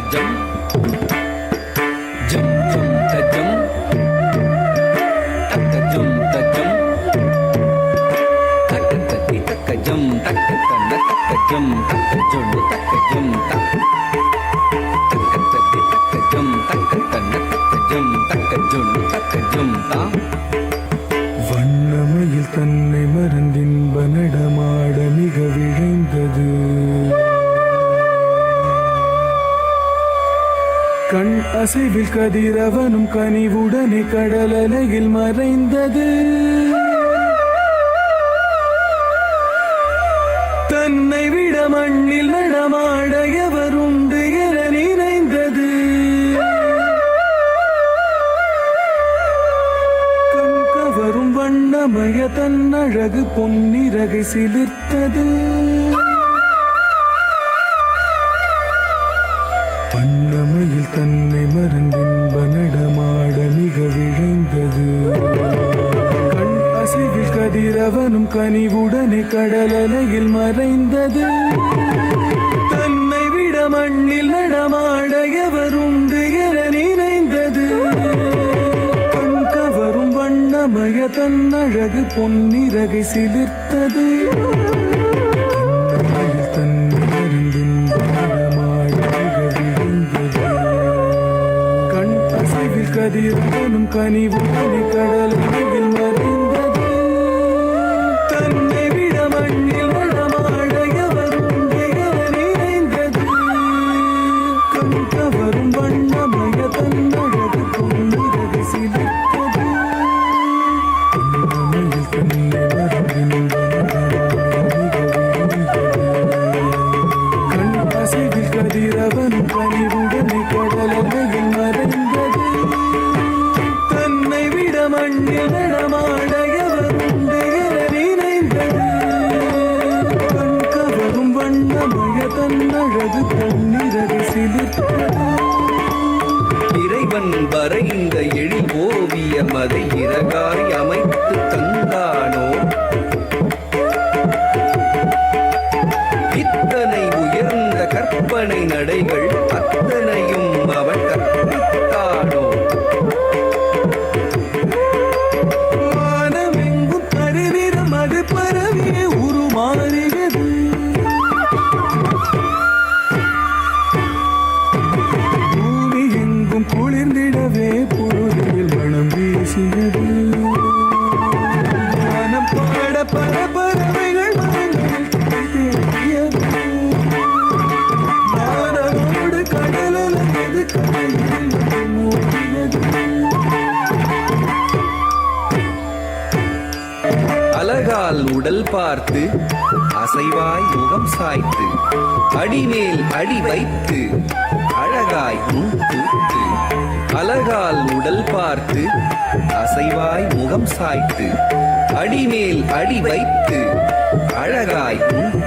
jum jum jum ta jum taka jum ta jum taka taki taka jum taka kana taka jum taka jum taka jum taka taki taka jum taka kana taka jum taka jum taka jum ta வண்ணமையில் தன்னை மறந்தின்ப நடமாட மிக விழைந்தது கண் அசைவில் கதிரவனும் கனிவுடனே கடலலையில் மறைந்தது தன்னை விட மண்ணில் நடமாட எவருண்டு என நினைந்தது கண் கவரும் வண்ணமய தன்னழகு பொன்னிறகை சிலிர்த்தது வண்ணமையில் தன்னை மறந்தின்ப நடமாட மிக விழைந்தது கண் அசைவில் கதிரவனும் கனிவுடனே கடலலையில் மறைந்தது தன்னை விட மண்ணில் நடமாட எவருண்டு என நினைந்தது கண் கவரும் வண்ணமய தன்னழகு பொன்னிறகை சிலிர்த்தது வண்ணமையில் தன்னை மறந்தின்ப நடமாட கண் அசைவில் கதிரவனும் கனிவுடனே கடலலையில் மறைந்தது தன்னை விட மண்ணில் நடமாட எவருண்டு என நினைந்தது கண் கவரும் வண்ணமய தன்னழகு பொன்னிறகை சிலிர்த்தது வண்ணமையில் தன்னை மறந்தின்ப கண் அசைவில் கதிரவனும் கனிவுடனே கடலலையில் மறைந்தது தன்னை விட மண்ணில் நடமாட எவருண்டு என நினைந்தது கண் கவரும் வண்ணமய தன்னழகு பொன்னிறகை சிலிர்த்தது இறைவன் வரைந்த எழில் ஓவியம் அதை இறகாய் அமைத்து தந்தானோ இத்தனை உயர்ந்த கற்பனை நடைகள் அத்தனையும் அவன் கற்பித்தானோ வானமெங்கும் கருநிறம் அது பரவியே உருமாறியது பூமி எங்கும் குளிர்ந்திடவே பொழுதில் மனம் வீசியது வானம் பாட பல பறவைகள் மனங்களில் தேடியது வானமோடு கடலலையது கடலில் மூடியது அழகால் உடல் பார்த்து அசைவாய் முகம் சாய்த்து அடிமேல் அடி வைத்து அழகாய் முன் கூத்து அழகால் உடல் பார்த்து அசைவாய் முகம் சாய்த்து அடிமேல் அடி வைத்து அழகாய் முன்